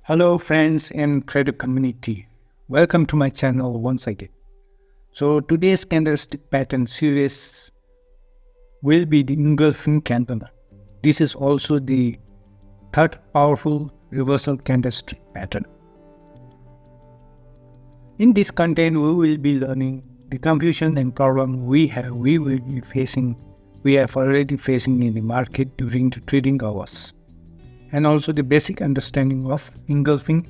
Hello friends and trader community. Welcome to my channel once again. So today's candlestick pattern series will be the engulfing candle. This is also the third powerful reversal candlestick pattern. In this content, we will be learning the confusion and problem we are already facing in the market during the trading hours, and also the basic understanding of engulfing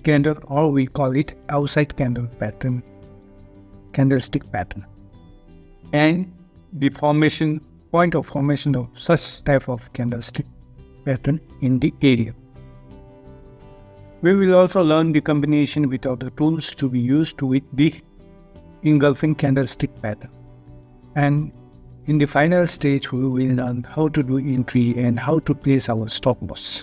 candle, or we call it outside candle pattern, candlestick pattern, and the point of formation of such type of candlestick pattern in the area. We will also learn the combination with other tools to be used with the engulfing candlestick pattern. And in the final stage, we will learn how to do entry and how to place our stop loss.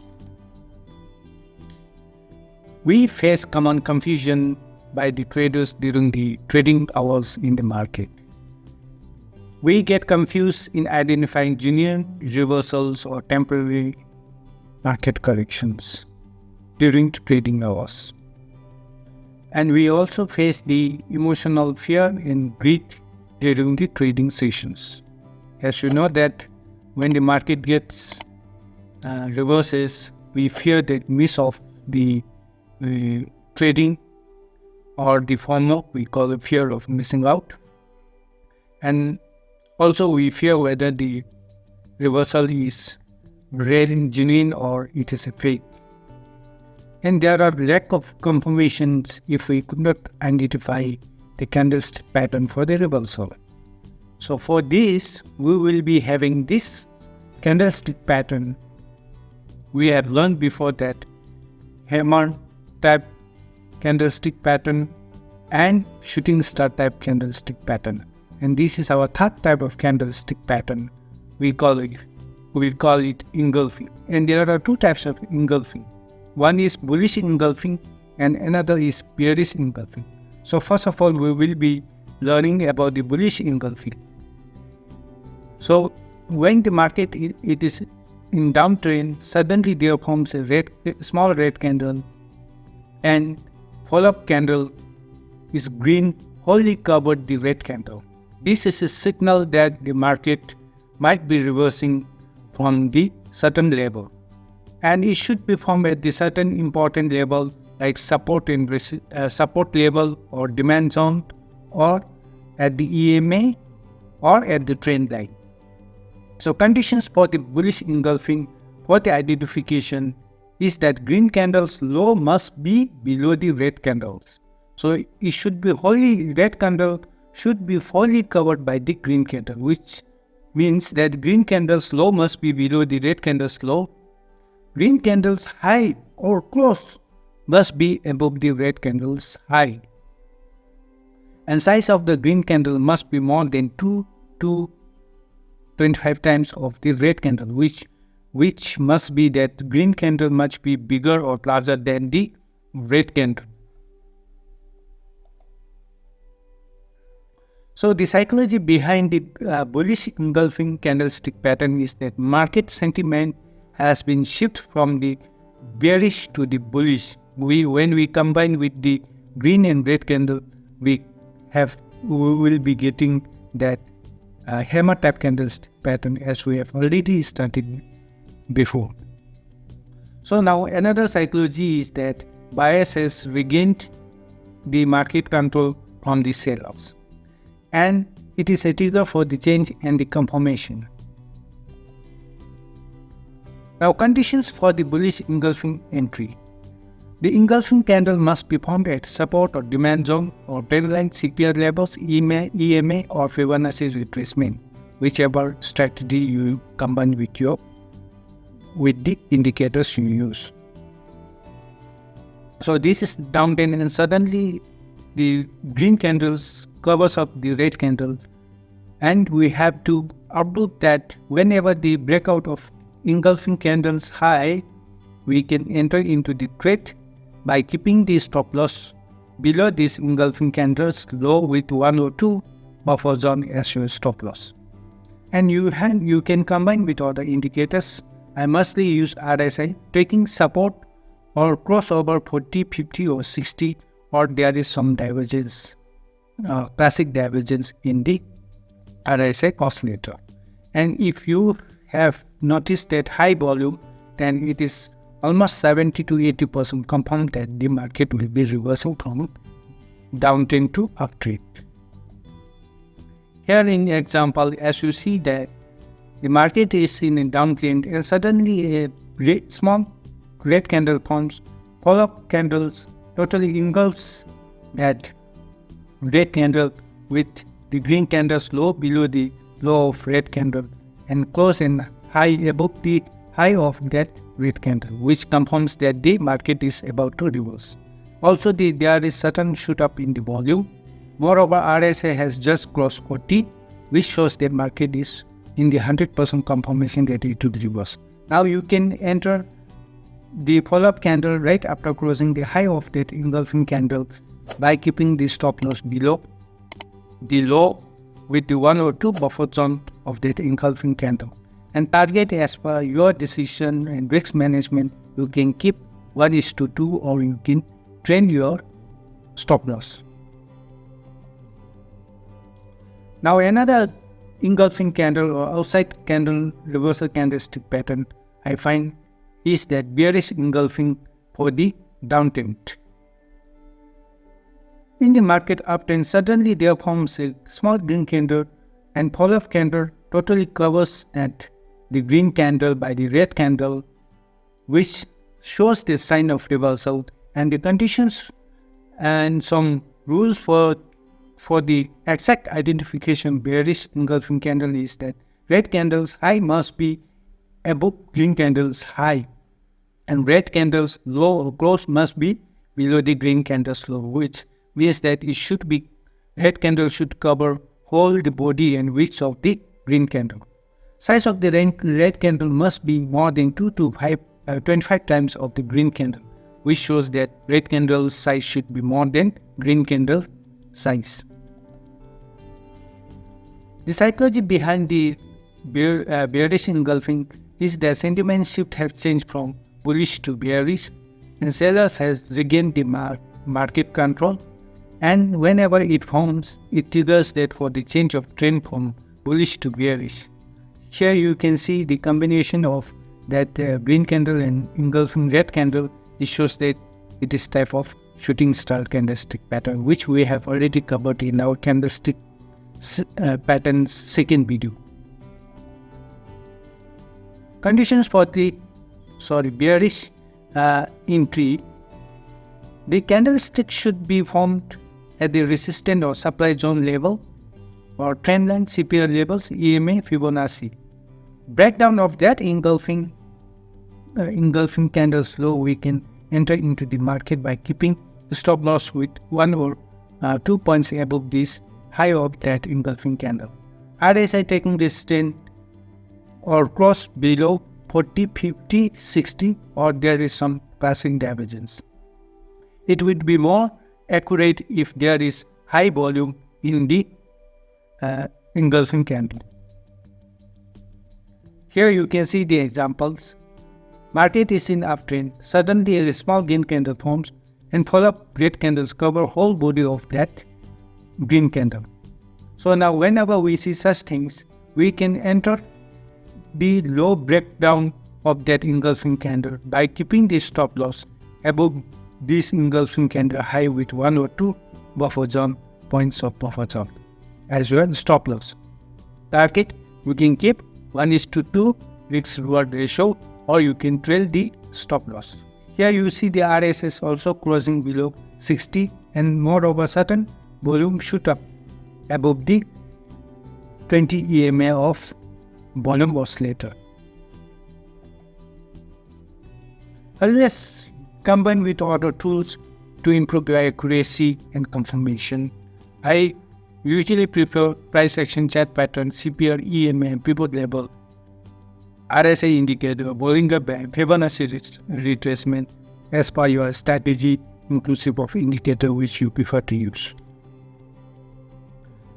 We face common confusion by the traders during the trading hours in the market. We get confused in identifying genuine reversals or temporary market corrections during trading hours. And we also face the emotional fear and greed during the trading sessions. As you know that when the market gets reverses, we fear the miss of the trading, or the FOMO, we call it fear of missing out. And also we fear whether the reversal is real and genuine or it is a fake. And there are lack of confirmations if we could not identify the candlestick pattern for the reversal. So for this, we will be having this candlestick pattern. We have learned before that hammer type candlestick pattern and shooting star type candlestick pattern. And this is our third type of candlestick pattern. We call it engulfing. And there are two types of engulfing. One is bullish engulfing and another is bearish engulfing. So first of all, we will be learning about the bullish engulfing. So when the market it is in downtrend, suddenly there forms a small red candle, and follow-up candle is green, wholly covered the red candle. This is a signal that the market might be reversing from the certain level, and it should be formed at the certain important level like support level or demand zone, or at the EMA or at the trend line. So conditions for the bullish engulfing for the identification is that green candle's low must be below the red candles. So it should be red candle should be fully covered by the green candle, which means that green candle's low must be below the red candle's low. Green candle's high or close must be above the red candle's high. And size of the green candle must be more than 2 to 25 times of the red candle, which must be that green candle must be bigger or larger than the red candle. So the psychology behind the bullish engulfing candlestick pattern is that market sentiment has been shifted from the bearish to the bullish. When we combine with the green and red candle, we will be getting that hammer type candlestick pattern, as we have already studied before. So now another psychology is that buyers has regained the market control from the sellers, and it is a trigger for the change and the confirmation. Now Conditions for the bullish engulfing entry. The engulfing candle must be formed at support or demand zone or trendline CPR levels, EMA or Fibonacci retracement, whichever strategy you combine with the indicators you use. So this is downtrend, and suddenly the green candles covers up the red candle, and we have to observe that whenever the breakout of engulfing candles high, we can enter into the trade by keeping the stop loss below this engulfing candles low with 1 or 2 buffer zone as your stop loss. And you can combine with other indicators. I mostly use RSI, taking support or cross over 40, 50 or 60, or there is some divergence, classic divergence in the RSI oscillator. And if you have noticed that high volume, then it is almost 70 to 80% confirmed that the market will be reversing from downtrend to uptrend. Here in example, as you see that the market is in a downtrend and suddenly a small red candle forms, follow-up candles totally engulfs that red candle with the green candles low below the low of red candle and close and high above the high of that red candle, which confirms that the market is about to reverse. Also, there is certain shoot up in the volume. Moreover, RSI has just crossed 40, which shows that market is in the 100% confirmation that it will reverse. Now you can enter the follow-up candle right after closing the high of that engulfing candle by keeping the stop loss below the low with the 1 or 2 buffer zone of that engulfing candle. And target as per your decision and risk management, you can keep 1:2 or you can train your stop loss. Now another engulfing candle or outside candle reversal candlestick pattern I find is that bearish engulfing for the downtrend. In the market uptrend, suddenly there forms a small green candle and follow-up candle totally covers at the green candle by the red candle, which shows the sign of reversal, and the conditions and some rules for the exact identification bearish engulfing candle is that red candle's high must be above green candle's high and red candle's low or close must be below the green candle's low, which means that it should be red candle should cover whole the body and width of the green candle. Size of the red candle must be more than 2 to 25 times of the green candle, which shows that red candle's size should be more than green candle size. The psychology behind the bearish engulfing is that sentiment shift has changed from bullish to bearish and sellers has regained the market control, and whenever it forms, it triggers that for the change of trend from bullish to bearish. Here you can see the combination of that green candle and engulfing red candle. It shows that it is type of shooting star candlestick pattern, which we have already covered in our candlestick patterns second video. Conditions for the bearish entry. The candlestick should be formed at the resistance or supply zone level or trend line, CPR levels, EMA, Fibonacci. Breakdown of that engulfing candles low, we can enter into the market by keeping the stop loss with 1 or 2 points above this high of that engulfing candle. RSI taking this trend or cross below 40, 50, 60, or there is some classic divergence. It would be more accurate if there is high volume in the engulfing candle. Here you can see the examples. Market is in uptrend. Suddenly a small green candle forms and follow-up red candles cover whole body of that green candle. So now whenever we see such things, we can enter the low breakdown of that engulfing candle by keeping the stop loss above this engulfing candle high with 1 or 2 buffer zone points of buffer zone as well stop loss. Target we can keep 1:2 risk reward ratio, or you can trail the stop loss. Here you see the RSS also closing below 60 and moreover certain volume shoot up above the 20 EMA of volume oscillator. Always combine with other tools to improve your accuracy and confirmation. I usually prefer price action chart pattern, CPR, EMA, pivot level, RSI indicator, Bollinger Band, Fibonacci retracement as per your strategy, inclusive of indicator which you prefer to use.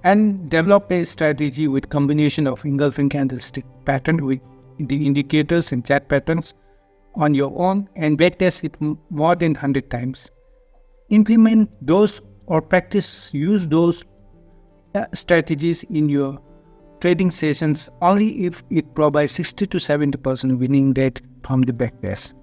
And develop a strategy with combination of engulfing candlestick pattern with the indicators and chart patterns on your own and backtest it more than 100 times. Implement those or use those strategies in your trading sessions only if it provides 60 to 70% winning rate from the backtest.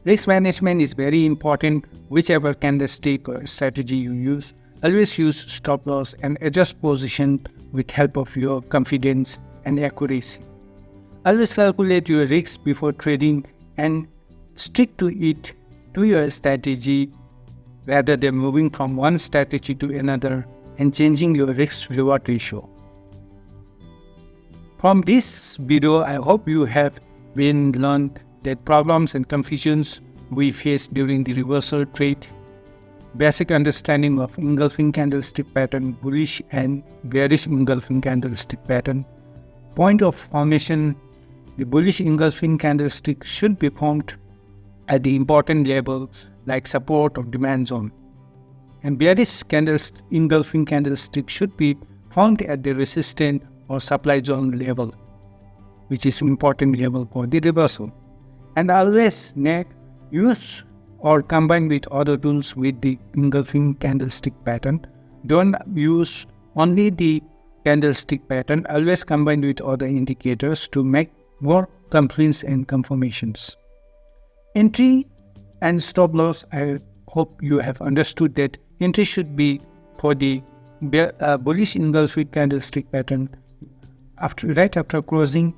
Risk management is very important. Whichever candlestick or strategy you use, always use stop loss and adjust position with help of your confidence and accuracy. Always calculate your risks before trading and stick to it, to your strategy, rather than moving from one strategy to another and changing your risk-reward ratio. From this video, I hope you have learned that problems and confusions we face during the reversal trade, basic understanding of engulfing candlestick pattern, bullish and bearish engulfing candlestick pattern. Point of formation: the bullish engulfing candlestick should be formed at the important levels like support or demand zone, and bearish engulfing candlestick should be formed at the resistance or supply zone level, which is important level for the reversal. And always use or combine with other tools with the engulfing candlestick pattern. Don't use only the candlestick pattern. Always combine with other indicators to make more completions and confirmations. Entry and stop loss. I hope you have understood that entry should be for the bullish engulfing candlestick pattern right after closing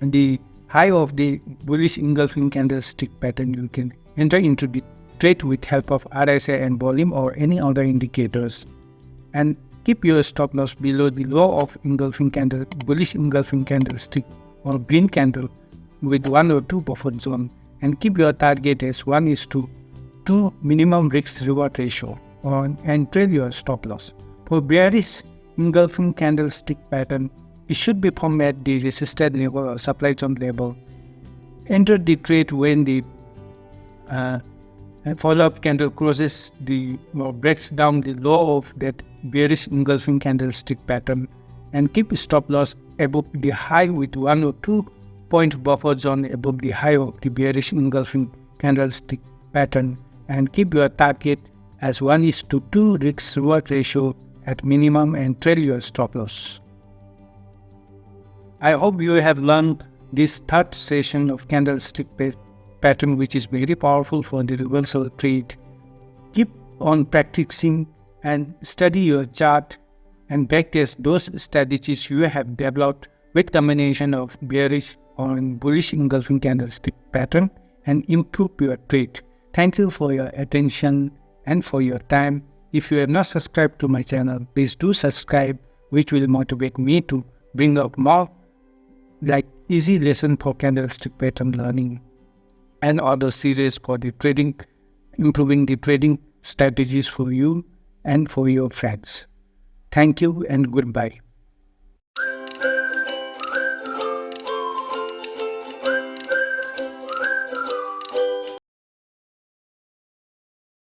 the high of the bullish engulfing candlestick pattern. You can enter into the trade with help of RSI and volume or any other indicators, and keep your stop loss below the low of bullish engulfing candlestick or green candle with 1 or 2 buffer zone, and keep your target as 1:2 minimum risk reward ratio and trail your stop loss. For bearish engulfing candlestick pattern, it should be formed at the resistance level or supply zone level. Enter the trade when the follow-up candle crosses or breaks down the low of that bearish engulfing candlestick pattern, and keep stop loss above the high with 1 or 2 point buffer zone above the high of the bearish engulfing candlestick pattern, and keep your target as 1:2 risk reward ratio at minimum and trail your stop loss. I hope you have learned this third session of candlestick pattern, which is very powerful for the reversal trade. Keep on practicing and study your chart and backtest those strategies you have developed with combination of bearish or bullish engulfing candlestick pattern and improve your trade. Thank you for your attention and for your time. If you have not subscribed to my channel, please do subscribe, which will motivate me to bring up more easy lesson for candlestick pattern learning and other series for the trading, improving the trading strategies for you and for your friends. Thank you and goodbye.